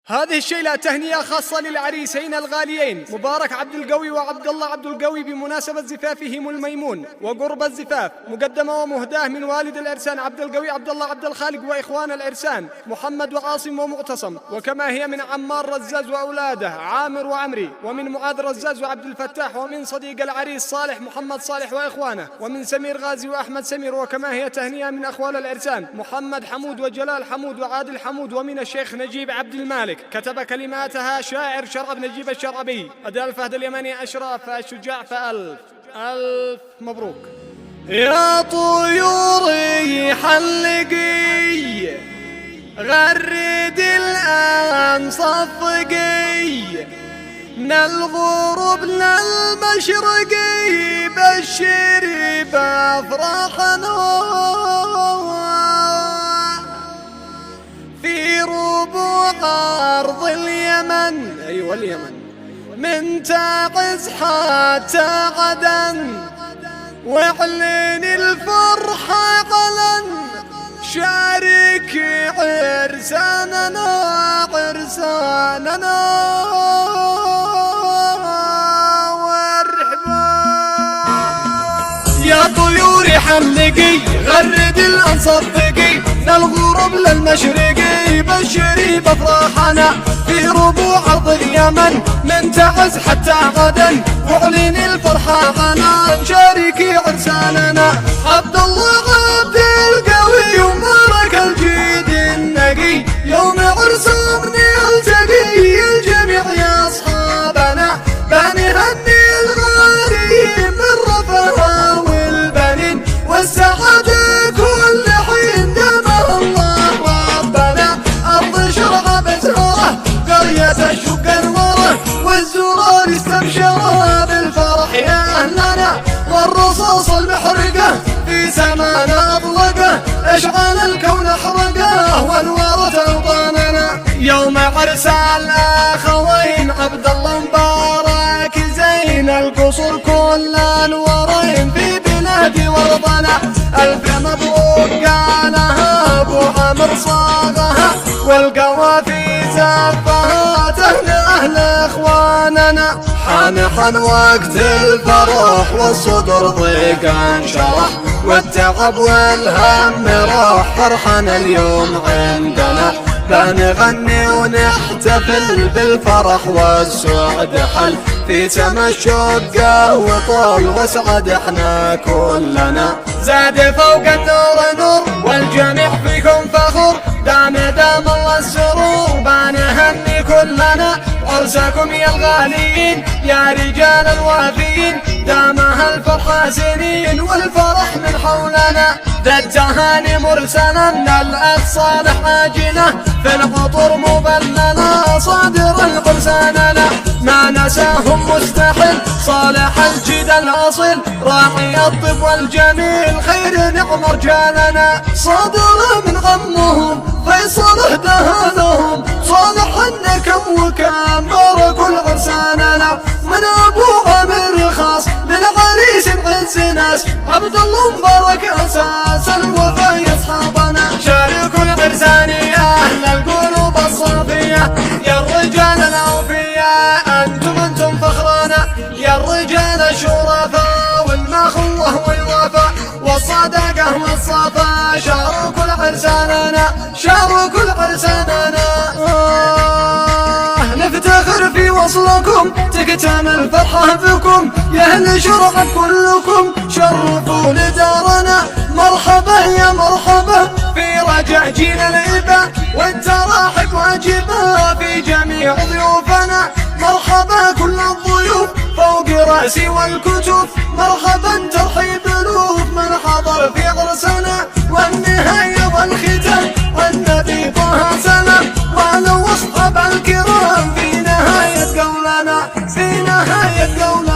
هذه الشيلة تهنئة خاصة للعريسين الغاليين مبارك عبد القوي وعبد الله عبد القوي بمناسبة زفافهم الميمون وقرب الزفاف، مقدمة ومهداة من والد العرسان عبد القوي عبد الله عبد الخالق وإخوان العرسان محمد وعاصم ومعتصم، وكما هي من عمار رزاز وأولاده عامر وعمري، ومن معاذ رزاز وعبد الفتاح، ومن صديق العريس صالح محمد صالح وإخوانه، ومن سمير غازي وأحمد سمير. وكما هي تهنئة من أخوال العرسان محمد حمود وجلال حمود وعادل حمود، ومن الشيخ نجيب عبد المالك. كتب كلماتها شاعر شرب نجيب الشرعبي، أداء الفهد اليمني أشرف الشجاع، فألف ألف مبروك. يا طيوري حلقي غرد الآن صفقي، من الغروب للمشرقي بشري بأفراحنا في ربوع أرض اليمن. أيوة اليمن، من تعز حتى عدن، واعلن الفرحة علن، شارك عرساننا عرساننا وارحبا. يا طيور حلقي غرد الأنصفقي، من الغروب للمشرقي بشري بافراحنا في ربوع أرض اليمن، من تعز حتى غدا واعلن الفرحة غنى، شاركي عرساننا عبد الله عبد القوي ومبارك الجيد النقي، يوم عرسهم نلتقي الجميع يا أصحابنا، بنهني الغاليين بالرفاه والبنين والسعادة كل حين دامها الله ربنا. أرض شرع بزهره قرية الشق انوره، والزرار استبشرا بالفرح يا أهلنا، والرصاص المحرقة في سمانا أطلقه، اشعل الكون احرقه وانوارت أوطاننا. يوم عرس الأخوين عبد الله مبارك زين القصر كل أنوارين في بلادي وطنا، ألف مبروك قالها أبو عمر صاغها، والقوافي زفها تهنئة لإخواننا. حان وقت الفرح والصدر ضيق انشرح، والتعب والهم راح، فرحنا اليوم عندنا، بنغني ونحتفل بالفرح والسعد حل، في سما الشقة وطول وسعد احنا كلنا. زاد فوق النور نور والجميع فيكم فخور، دام الله السرور بنهني كلنا، عرسكم يا الغاليين يا رجال الوافيين، دامها الفرحة سنين والفرح من حولنا. ذا التهاني مرسلا من الأخ صالح عاجلة، في العطر مبللة صادر القرساننا، ما نساهم مستحيل صالح الجد الأصيل، راعي الطب والجميل خير نعم رجالنا. صادر من غمهم فيصل اهدهانهم، صالح النكم وكان بارك العرساننا، من أبو عامر خاص للعريس بعز ناس، عبد الله مبارك أساس الوفا يا أصحابنا. شاركوا العرسان يا أهل القلوب الصافية، يا الرجال الأوفياء أنتم فخرنا، يا الرجال الشرفاء والمخوة والوفاء والصدقة والصفاء، شاركوا العرساننا شاركوا العرساننا. نفتخر في وصلكم تكتمل الفرحة بكم، يا أهل شرع كلكم شرفوا لدارنا، مرحبا يا مرحبا في رجع جينا الإبا، والتراحب واجبة في جميع ضيوفنا، مرحبا كل الضيوف فوق رأسي والكتف، مرحبا ترحيب ألوف من حضر في عرسنا، والنهاية والختام والنبي طه سلام، وعلى أصحاب الكرام في نهاية قولنا في نهاية قولنا.